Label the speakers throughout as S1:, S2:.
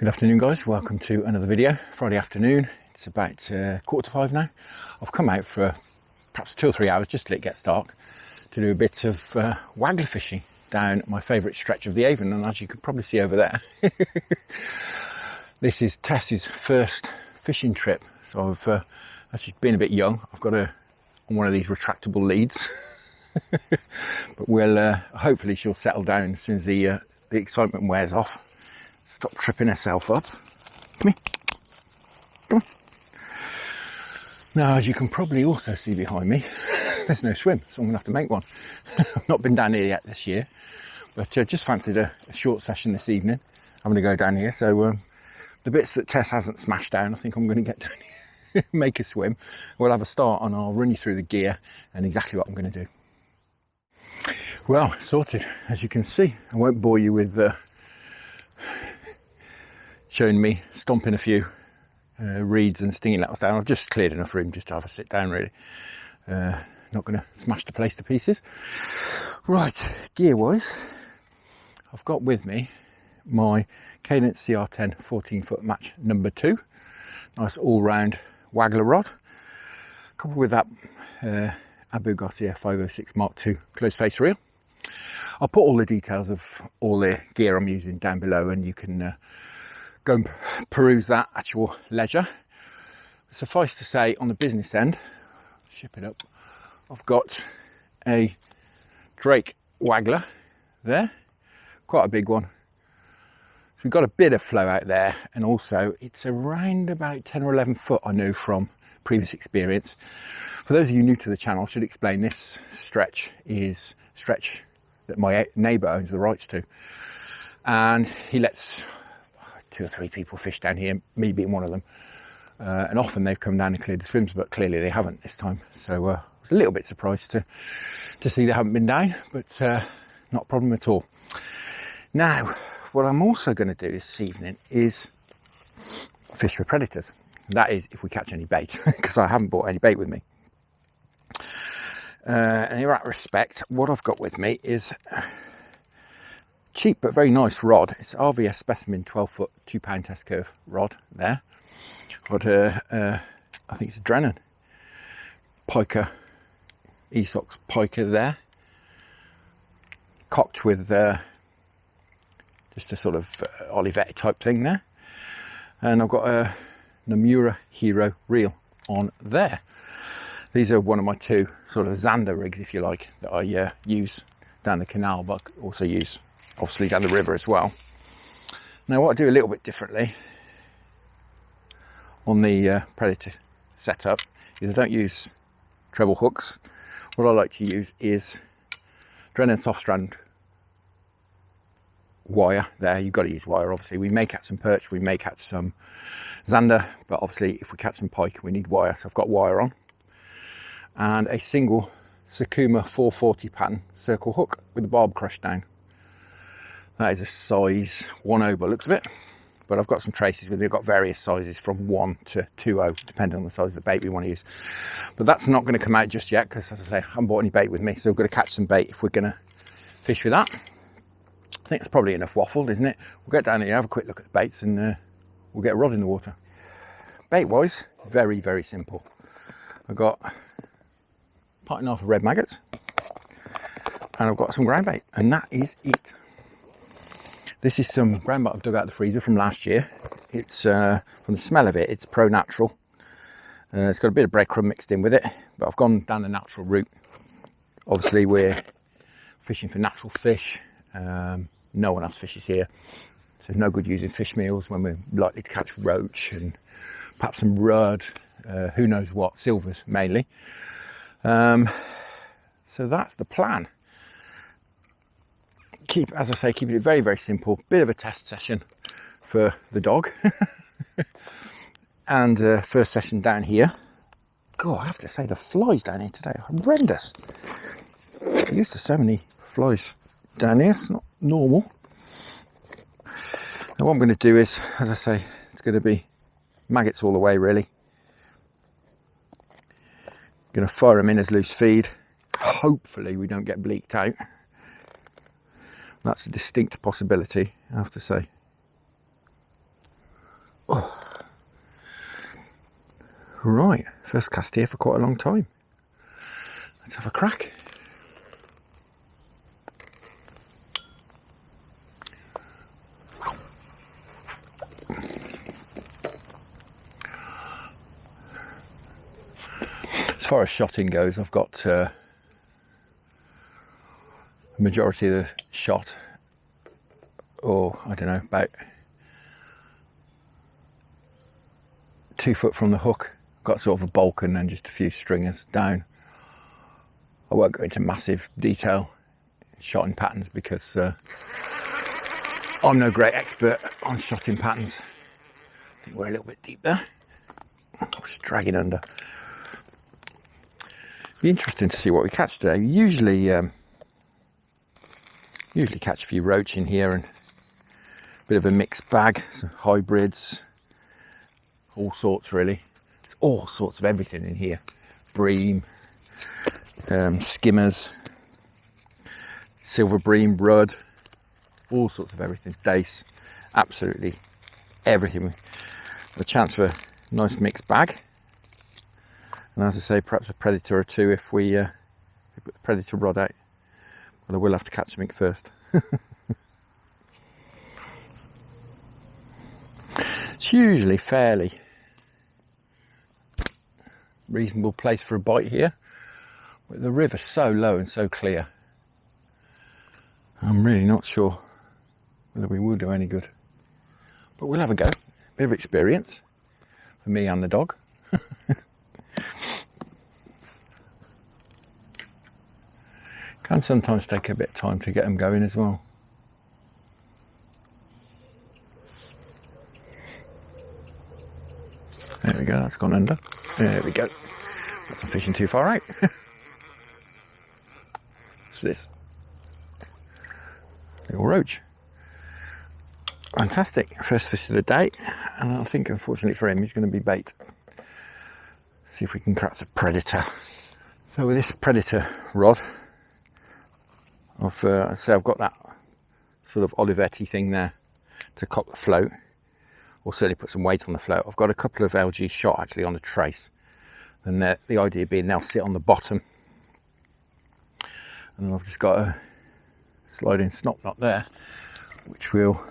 S1: Good afternoon guys, welcome to another video. Friday afternoon, it's about 4:45 now. I've come out for perhaps 2 or 3 hours just till it gets dark to do a bit of waggler fishing down my favourite stretch of the Avon, and as you can probably see over there this is Tess's first fishing trip. So I've as she's been a bit young, I've got her on one of these retractable leads but we'll hopefully she'll settle down as soon as the excitement wears off. Stop tripping herself up. Come here. Come on. Now, as you can probably also see behind me, there's no swim, so I'm going to have to make one. I've not been down here yet this year, but just fancied a short session this evening. I'm going to go down here, so the bits that Tess hasn't smashed down, I think I'm going to get down here, make a swim. We'll have a start and I'll run you through the gear and exactly what I'm going to do. Well, sorted, as you can see. I won't bore you with showing me stomping a few reeds and stinging nettles down. I've just cleared enough room just to have a sit down, really. Not going to smash the place to pieces. Right, gear wise, I've got with me my Cadence CR10 14-foot match number 2. Nice all-round Waggler rod, coupled with that Abu Garcia 506 Mark II close face reel. I'll put all the details of all the gear I'm using down below, and you can go and peruse that at your leisure. Suffice to say, on the business end, ship it up, I've got a Drake Waggler there, quite a big one. So we've got a bit of flow out there, and also it's around about 10 or 11 foot, I know from previous experience. For those of you new to the channel, I should explain this stretch is a stretch that my neighbour owns the rights to, and he lets 2 or 3 people fish down here, me being one of them, and often they've come down and cleared the swims, but clearly they haven't this time. So I was a little bit surprised to see they haven't been down, but not a problem at all. Now, what I'm also going to do this evening is fish for predators. That is, if we catch any bait, because I haven't brought any bait with me. And in that respect, what I've got with me is cheap but very nice rod. It's RVS Specimen 12-foot 2-pound test curve rod there. Got I think it's a Drennan piker, Esox piker there, cocked with just a sort of Olivetti type thing there, and I've got a Nomura Hero reel on there. These are one of my 2 sort of Zander rigs, if you like, that I use down the canal, but also use obviously down the river as well. Now, what I do a little bit differently on the Predator setup is I don't use treble hooks. What I like to use is Drennan soft strand wire there. You've got to use wire, obviously. We may catch some perch, we may catch some Zander, but obviously if we catch some pike we need wire, so I've got wire on. And a single Sakuma 440 pattern circle hook with the barb crushed down. That is a size 1/0 by the looks of it, but I've got some traces with it. I've got various sizes from 1 to 2/0, depending on the size of the bait we want to use. But that's not going to come out just yet, because as I say, I haven't bought any bait with me, so we've got to catch some bait if we're going to fish with that. I think it's probably enough waffled, isn't it? We'll get down here, have a quick look at the baits, and we'll get a rod in the water. Bait-wise, very, very simple. I've got a pint and a half of red maggots, and I've got some ground bait, and that is it. This is some ground bait I've dug out of the freezer from last year. It's, from the smell of it, it's pro-natural. It's got a bit of breadcrumb mixed in with it, but I've gone down the natural route. Obviously, we're fishing for natural fish. No one else fishes here, so there's no good using fish meals when we're likely to catch roach and perhaps some rudd, who knows what, silvers mainly. So that's the plan. As I say, keeping it very, very simple. Bit of a test session for the dog. And first session down here. God, I have to say, the flies down here today are horrendous. I'm used to so many flies down here. It's not normal. Now what I'm going to do is, as I say, it's going to be maggots all the way, really. Going to fire them in as loose feed. Hopefully we don't get bleaked out. That's a distinct possibility, I have to say. Oh. Right, first cast here for quite a long time. Let's have a crack. As far as shotting goes, I've got the majority of the shot, or I don't know, about 2 foot from the hook. Got sort of a bulk and then just a few stringers down. I won't go into massive detail shotting patterns because I'm no great expert on shotting patterns. I think we're a little bit deep there. Just dragging under. Be interesting to see what we catch today. Usually catch a few roach in here and a bit of a mixed bag, some hybrids, all sorts really. There's all sorts of everything in here. Bream, skimmers, silver bream, rudd, all sorts of everything. Dace, absolutely everything. The chance for a nice mixed bag. And as I say, perhaps a predator or two if we put the predator rod out. But I will have to catch something first. It's usually fairly reasonable place for a bite here. But the river's so low and so clear. I'm really not sure whether we will do any good. But we'll have a go. Bit of experience for me and the dog. Can sometimes take a bit of time to get them going as well. There we go, that's gone under. There we go. That's not fishing too far out. What's this? Little roach. Fantastic. First fish of the day. And I think unfortunately for him, he's going to be bait. See if we can catch a predator. So with this predator rod, I've got that sort of Olivetti thing there to cop the float, or certainly put some weight on the float. I've got a couple of LG shot actually on the trace, and the idea being they'll sit on the bottom, and I've just got a sliding snap knot there, which will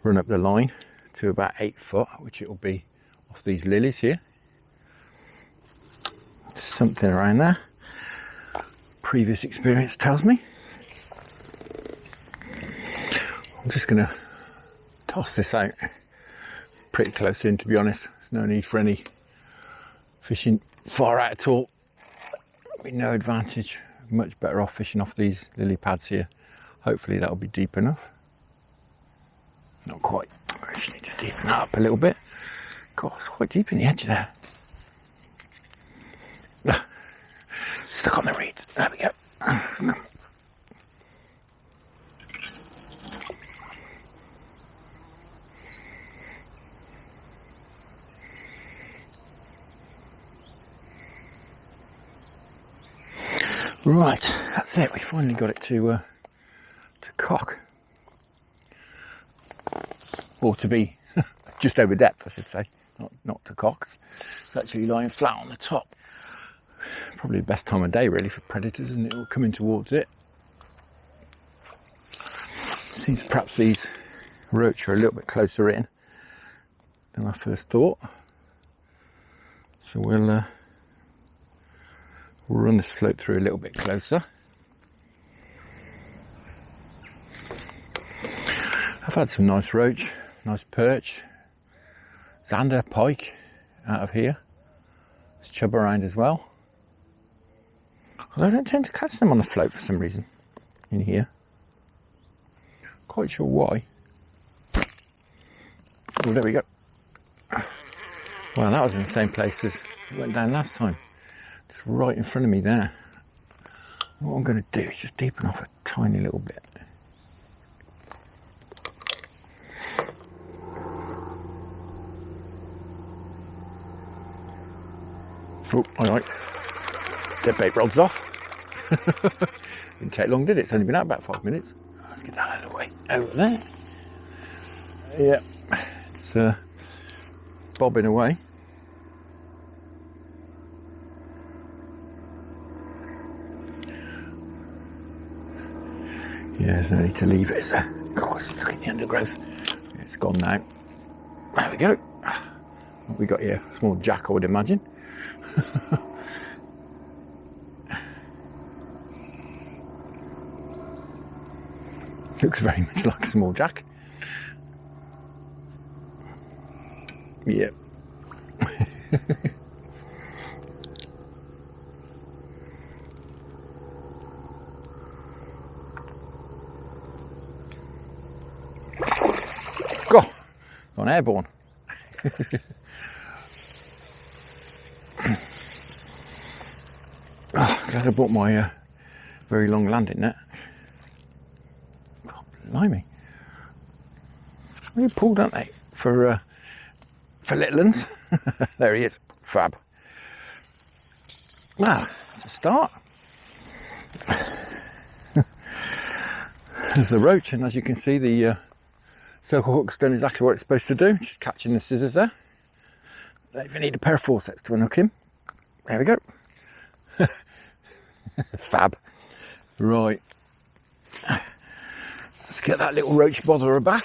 S1: run up the line to about 8 foot, which it will be off these lilies here. Something around there. Previous experience tells me. I'm just going to toss this out pretty close in, to be honest. There's no need for any fishing far out at all. There'll be no advantage. Much better off fishing off these lily pads here. Hopefully that'll be deep enough. Not quite. I just need to deepen that up a little bit. God, it's quite deep in the edge there. Stuck on the reeds. There we go. Right, that's it. We finally got it to cock, or to be just over depth, I should say. Not to cock. It's actually lying flat on the top. Probably the best time of day really for predators, and it will come in towards it. Seems perhaps these roach are a little bit closer in than I first thought. So we'll run this float through a little bit closer. I've had some nice roach, nice perch, zander, pike out of here. There's chub around as well. Although I don't tend to catch them on the float for some reason in here. Quite sure why. Oh, there we go. Well, that was in the same place as it went down last time. Just right in front of me there. What I'm going to do is just deepen off a tiny little bit. Oh, alright. Dead bait rod's off. Didn't take long, did it? It's only been out about 5 minutes. Let's get that out of the way. Over there. Yeah. It's bobbing away. Yeah, there's no need to leave it, is there? God, it's stuck in the undergrowth. It's gone now. There we go. What we got here? A small jack, I would imagine. Looks very much like a small jack. Yep. God, gone airborne. Oh, glad I bought my very long landing net. God, blimey. Really pulled, aren't they? For little uns. There he is. Fab. Well, that's a start. There's the roach, and as you can see, the circle hook's done exactly what it's supposed to do, just catching the scissors there. Don't even need a pair of forceps to unhook him. There we go. Fab. Right. Let's get that little roach botherer back.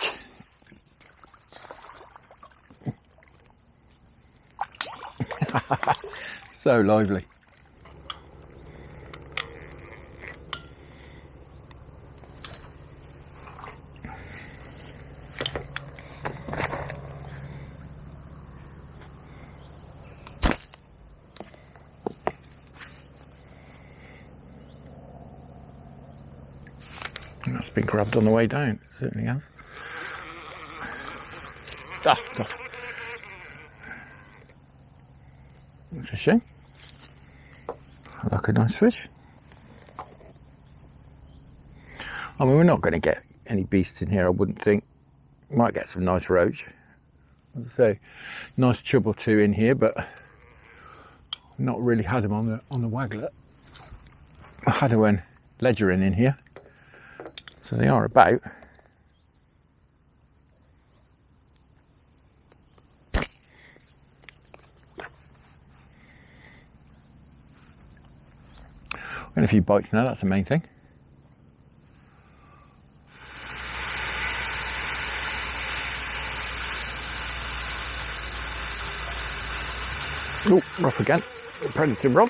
S1: So lively. And that's been grabbed on the way down, it certainly has. Ah, tough. That's a shame. I like a nice fish. I mean, we're not going to get any beasts in here, I wouldn't think. Might get some nice roach. As I say, nice chub or two in here, but not really had them on the Waggler. I had her when ledgering in here, so they are about. And a few bites now, that's the main thing. Oh, rough again. Predator rod.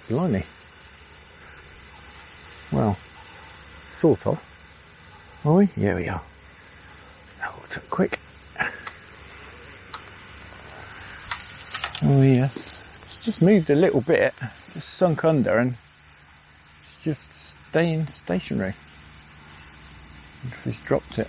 S1: Blimey. Well, sort of. Are we? Yeah, we are. Oh, it took quick. Oh, yeah. It's just moved a little bit. Just sunk under and it's just staying stationary. I wonder if he's dropped it.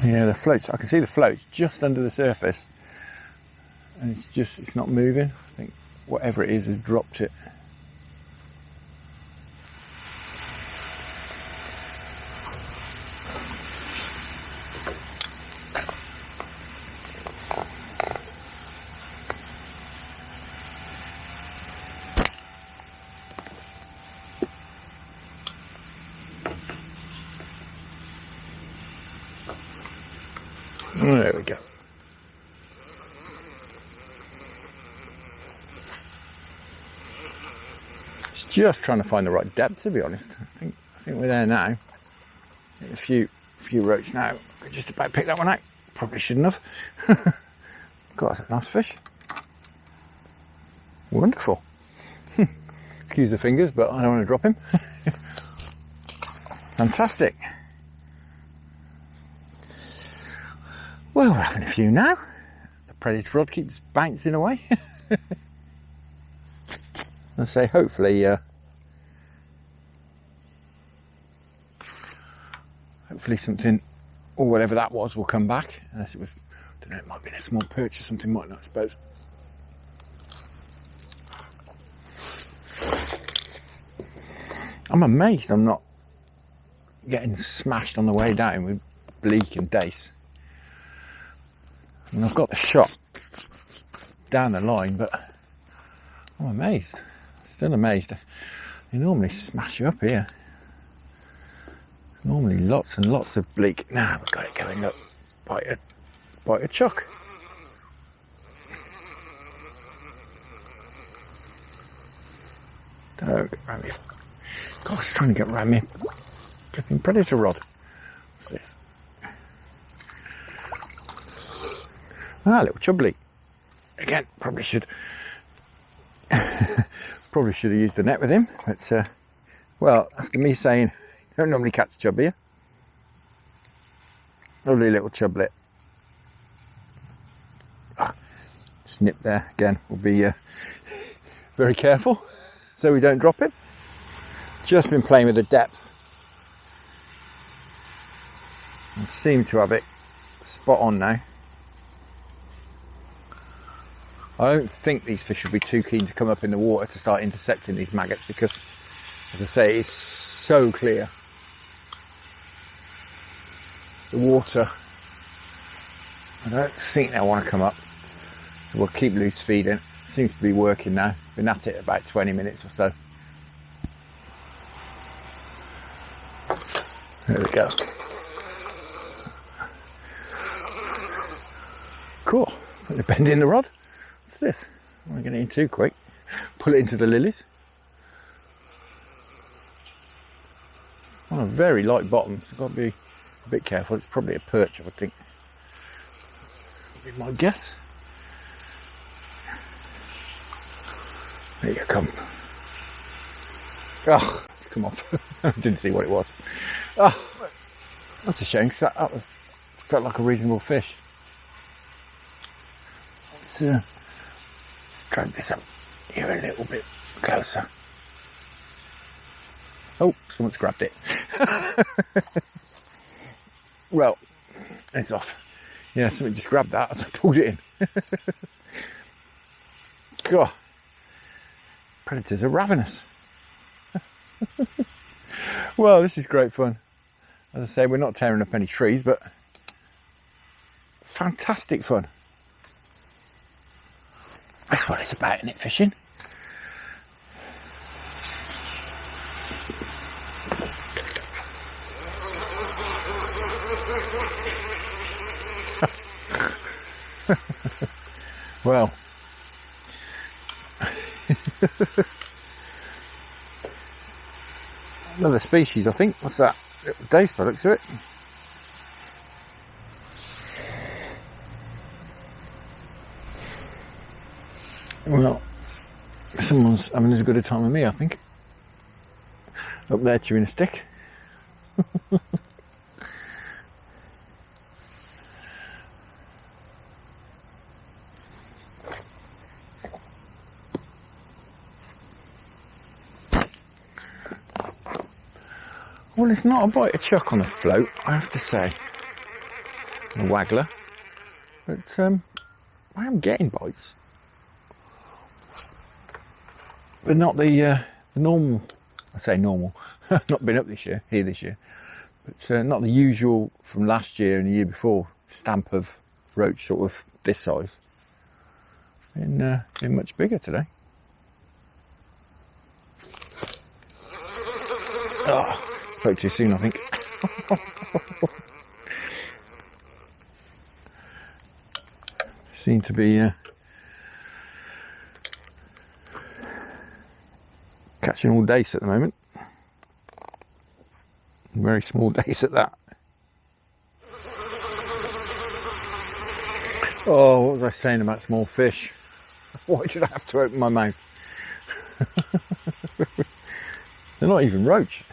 S1: Yeah, the floats, I can see the floats just under the surface and it's not moving. I think whatever it is has dropped it. There we go. It's just trying to find the right depth, to be honest. I think we're there now. A few roach now. Could just about pick that one out. Probably shouldn't have. God, that's a nice fish. Wonderful. Excuse the fingers, but I don't want to drop him. Fantastic. Well, we're having a few now. The predator rod keeps bouncing away. I say, hopefully something, or whatever that was, will come back. Unless it was, I don't know, it might be a small perch or something, might not, I suppose. I'm amazed I'm not getting smashed on the way down with bleak and dace. And I've got the shot down the line, but I'm amazed. Still amazed. They normally smash you up here. Normally lots and lots of bleak. Now we've got it going. Look, bite a chuck. Don't get around me. Gosh, trying to get around me. Flipping predator rod. What's this? Ah, little chubbly. Again, probably should have used the net with him, but well, after me saying you don't normally catch chub here. Lovely little chublet. Snip there again. We'll be very careful so we don't drop him. Just been playing with the depth and seem to have it spot on now. I don't think these fish will be too keen to come up in the water to start intercepting these maggots because, as I say, it's so clear. The water, I don't think they'll want to come up. So we'll keep loose feeding. Seems to be working now. Been at it about 20 minutes or so. There we go. Cool. Put the bend in the rod. What's this? I'm not getting in too quick. Pull it into the lilies. On a very light bottom, so I've got to be a bit careful. It's probably a perch, I would think. Would be my guess. There you come. Oh, come off. I didn't see what it was. Oh, that's a shame because that felt like a reasonable fish. Let's drag this up here a little bit closer. Oh, someone's grabbed it. Well, it's off. Yeah, somebody just grabbed that as I pulled it in. God, predators are ravenous. Well, this is great fun. As I say, we're not tearing up any trees, but fantastic fun. That's what it's about, isn't it, fishing? Well, another species, I think. What's that? Little dace by the looks of it. Well, someone's having as good a time as me, I think. Up there chewing a stick. Well, it's not a bite of chuck on a float, I have to say. A waggler. But I am getting bites. But not the normal, I say normal, not been up here this year, but not the usual from last year and the year before stamp of roach sort of this size. Been much bigger today. Oh, spoke too soon, I think. Seem to be catching all dace at the moment. Very small dace at that. Oh, what was I saying about small fish? Why did I have to open my mouth? They're not even roach.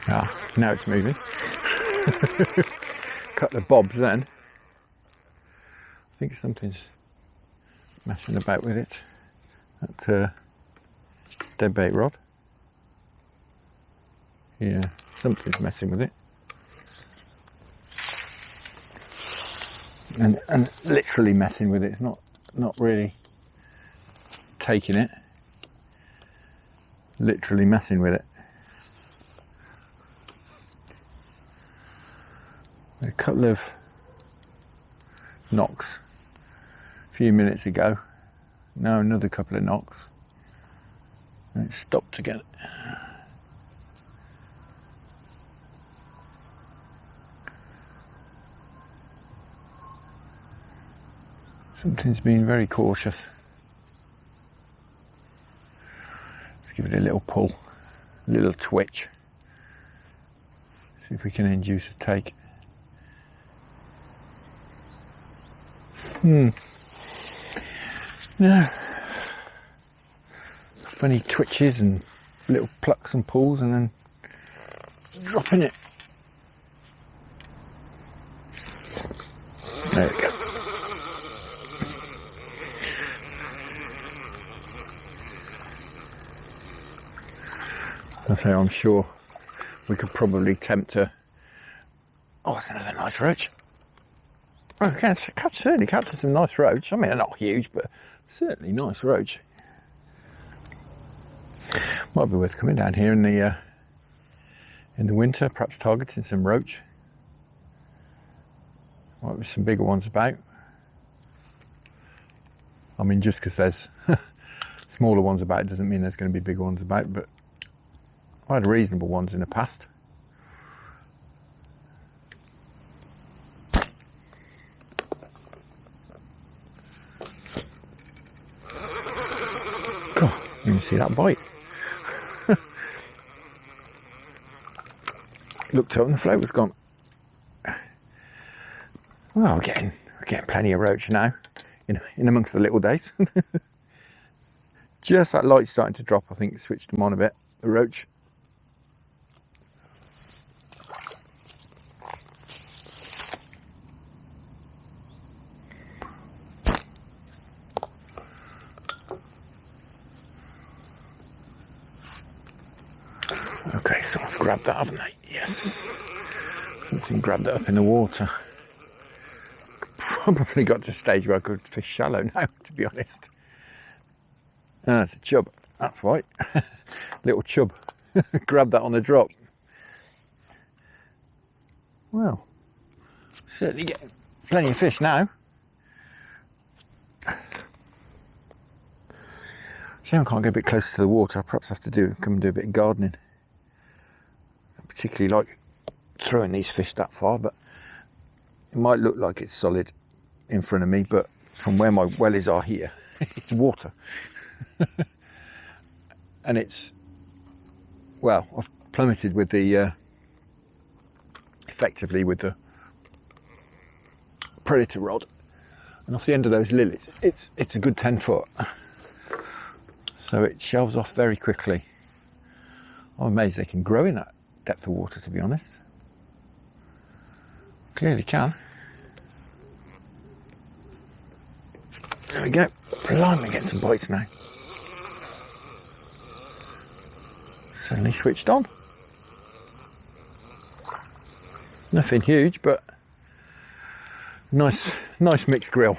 S1: Ah, now it's moving. Cut the bobs then. I think something's messing about with it. That deadbait rod. Yeah, something's messing with it. And literally messing with it. It's not really taking it. literally messing with it. A couple of knocks a few minutes ago. Now another couple of knocks. And it stopped again. Something's been very cautious. Let's give it a little pull, a little twitch. See if we can induce a take. No. Funny twitches and little plucks and pulls and then dropping it. There we go. I say, I'm sure we could probably tempt a... Oh, it's another nice roach. Oh, certainly catching some nice roach. I mean, they're not huge, but certainly nice roach. Might be worth coming down here in the winter, perhaps targeting some roach. Might be some bigger ones about. I mean, just because there's smaller ones about doesn't mean there's going to be bigger ones about, but I had reasonable ones in the past. God, you can see that bite. Looked up and the float was gone. Well, we're getting plenty of roach now, in amongst the little days. Just that light's starting to drop, I think switched them on a bit, the roach. Okay, someone's grabbed that, haven't they? Yes. Something grabbed it up in the water. Probably got to a stage where I could fish shallow now, to be honest. Ah, it's a chub. That's right. Little chub. Grabbed that on the drop. Well, certainly getting plenty of fish now. See, I can't get a bit closer to the water. I perhaps have to come and do a bit of gardening. I particularly like throwing these fish that far, but it might look like it's solid in front of me, but from where my wellies are here, it's water. And it's, well, I've plummeted with the, effectively with the predator rod, and off the end of those lilies, it's a good 10 foot. So it shelves off very quickly. I'm amazed they can grow in that depth of water, to be honest. Clearly can. There we go. Blimey, getting some bites now. Suddenly switched on. Nothing huge, but nice mixed grill.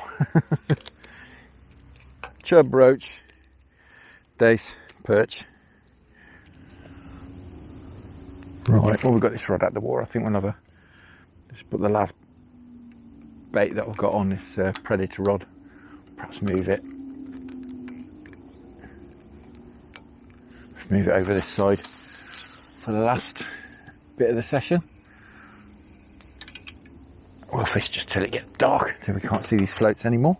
S1: Chub, roach, dace, perch. Right, well, we've got this rod out the water. I think we'll have just put the last bait that I've got on this predator rod. Perhaps move it. Move it over this side for the last bit of the session. We'll fish just till it gets dark, till we can't see these floats anymore.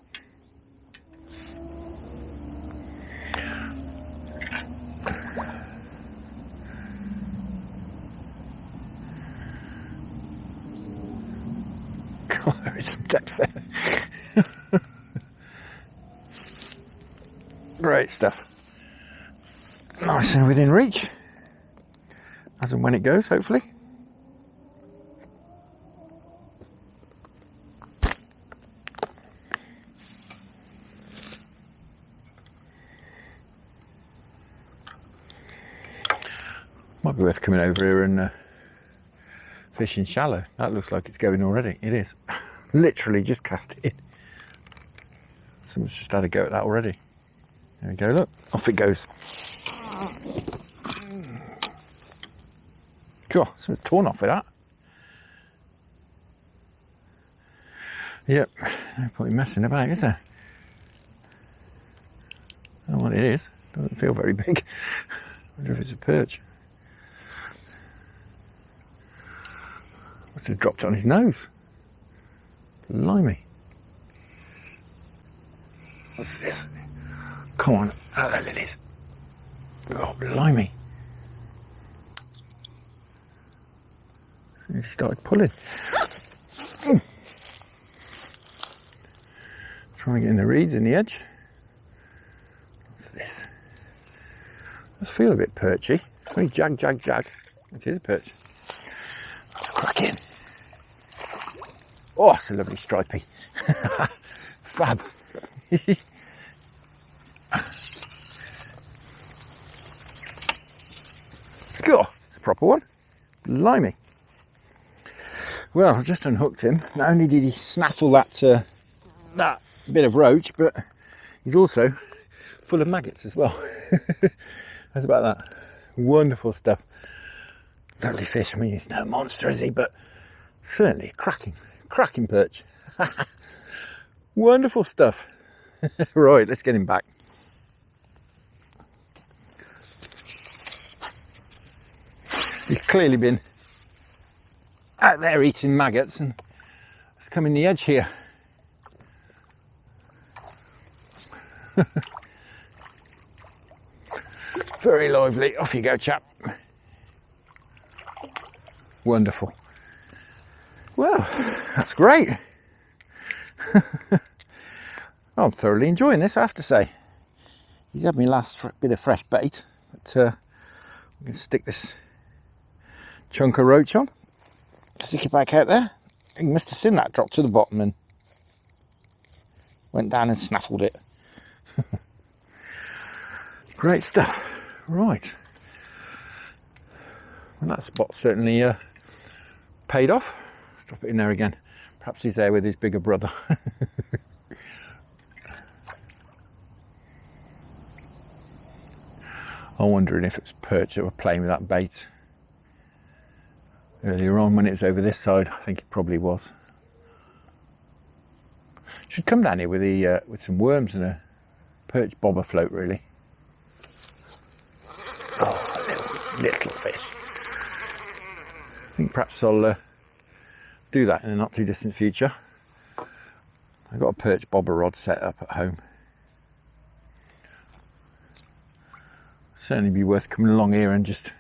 S1: God, there is some depth there. Great stuff. Nice and within reach, as and when it goes, hopefully. Might be worth coming over here and fishing shallow. That looks like it's going already. It is. Literally just cast it in. Someone's just had a go at that already. There we go, look. Off it goes. God, something's torn off with that. Yep, no point in messing about, is there? I don't know what it is. Doesn't feel very big. I wonder if it's a perch. Must have dropped it on his nose. Blimey. What's this? Come on, out there, lilies. Oh, blimey. He started pulling. Trying to get in the reeds in the edge. What's this? Does feel a bit perchy. Very jag. It is a perch. Let's crack in. Oh, it's a lovely stripy. Fab. God, it's a proper one. Blimey. Well, I've just unhooked him. Not only did he snaffle that bit of roach, but he's also full of maggots as well. How's about that? Wonderful stuff. Lovely fish. I mean, he's no monster, is he? But certainly cracking perch. Wonderful stuff. Right, let's get him back. He's clearly been out there eating maggots and it's come in the edge here. Very lively. Off you go, chap. Wonderful. Well, that's great. I'm thoroughly enjoying this, I have to say. He's had me last bit of fresh bait, but we can stick this chunk of roach on, stick it back out there. He must have seen that drop to the bottom and went down and snaffled it. Great stuff. Right. Well, that spot certainly paid off. Let's drop it in there again. Perhaps he's there with his bigger brother. I'm wondering if it's perch that were playing with that bait earlier on when it was over this side. I think it probably was. Should come down here with some worms and a perch bobber float, really. Oh, little fish. I think perhaps I'll do that in the not too distant future. I've got a perch bobber rod set up at home. Certainly be worth coming along here and just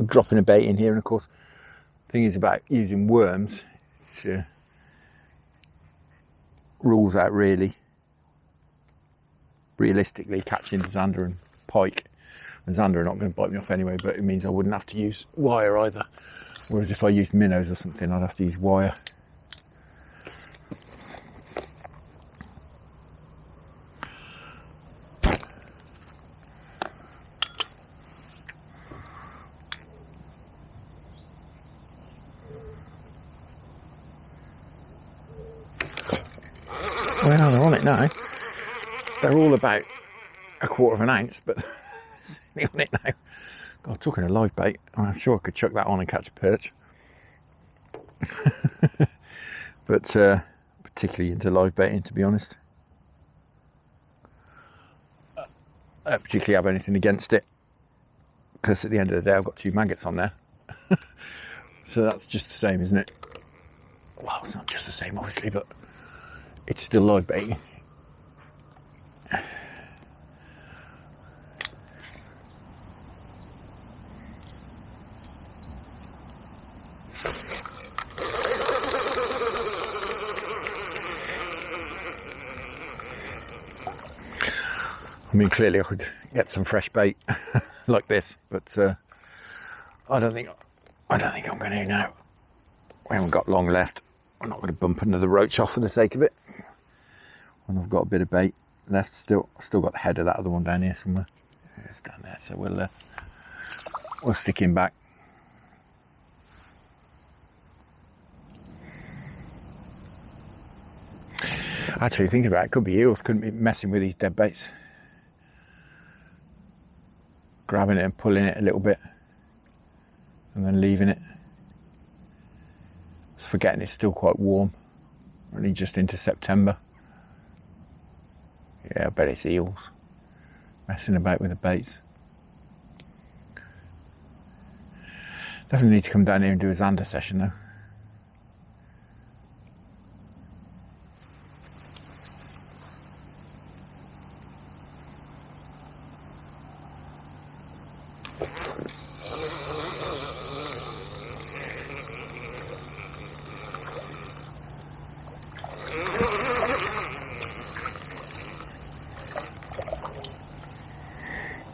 S1: dropping a bait in here. And of course, the thing is about using worms, it rules out realistically catching zander and pike. And zander are not going to bite me off anyway, but it means I wouldn't have to use wire either. Whereas if I used minnows or something, I'd have to use wire. Well, they're on it now. They're all about 1/4 of an ounce, but they're on it now. God, talking of live bait, I'm sure I could chuck that on and catch a perch. But particularly into live baiting, to be honest. I don't particularly have anything against it, because at the end of the day I've got 2 maggots on there. So that's just the same, isn't it? Well, it's not just the same, obviously, but it's still live baiting. I mean, clearly I could get some fresh bait like this, but I don't think I'm going to now. We haven't got long left. I'm not going to bump another roach off for the sake of it. When I've got a bit of bait left, still got the head of that other one down here somewhere. Yeah, it's down there, so we'll stick him back. Actually, thinking about it, could be eels. Couldn't be messing with these dead baits. Grabbing it and pulling it a little bit. and then leaving it. Just forgetting it's still quite warm, only just into September. Yeah, I bet it's eels messing about with the baits. Definitely need to come down here and do a Xander session though.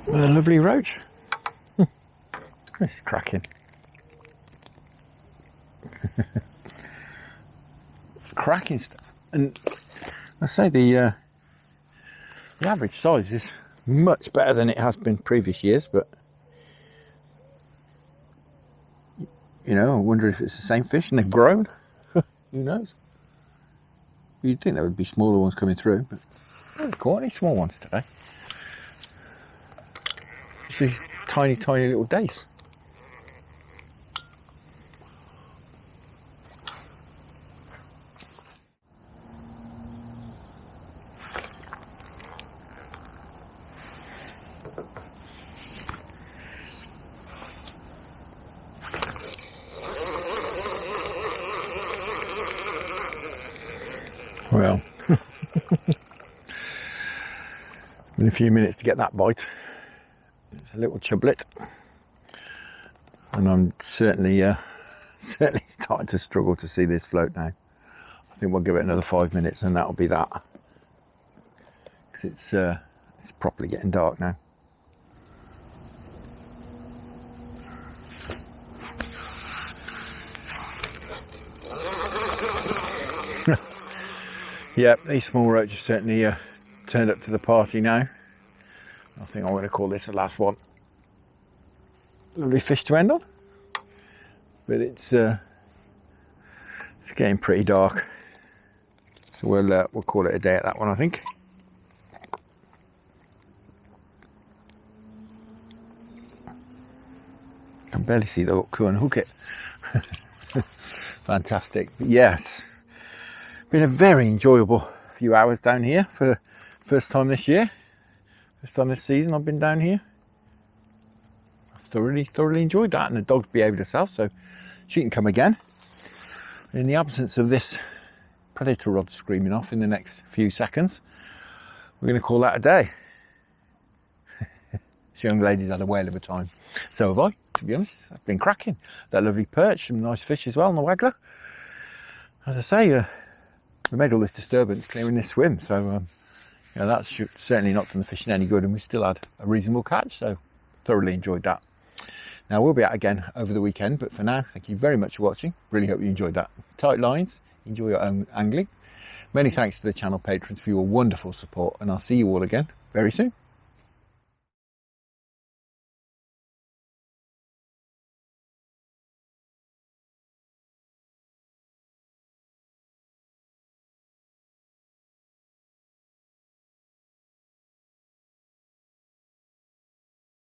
S1: With a lovely roach. This is cracking. Cracking stuff. And I say the average size is much better than it has been previous years, but you know, I wonder if it's the same fish and they've grown. Who knows? You'd think there would be smaller ones coming through, but I haven't caught any small ones today. It's these tiny, tiny little dace. Well, in a few minutes to get that bite. It's a little chublet, and I'm certainly starting to struggle to see this float now. I think we'll give it another 5 minutes, and that'll be that, because it's properly getting dark now. Yeah, these small roaches certainly turned up to the party now. I think I'm going to call this the last one. Lovely fish to end on, but it's getting pretty dark, so we'll call it a day at that one, I think. I can barely see the hook to unhook it. Fantastic. But yes, been a very enjoyable few hours down here for the first time this year. First time this season I've been down here. I've thoroughly enjoyed that, and the dog's behaved herself, so she can come again. In the absence of this predator rod screaming off in the next few seconds, we're going to call that a day. This young lady's had a whale of a time. So have I, to be honest. I've been cracking. That lovely perch, some nice fish as well on the Waggler. As I say, we made all this disturbance clearing this swim, so you know, that's certainly not done the fishing any good, and we still had a reasonable catch, so thoroughly enjoyed that. Now, we'll be out again over the weekend, but for now, thank you very much for watching. Really hope you enjoyed that. Tight lines, enjoy your own angling. Many thanks to the channel patrons for your wonderful support, and I'll see you all again very soon.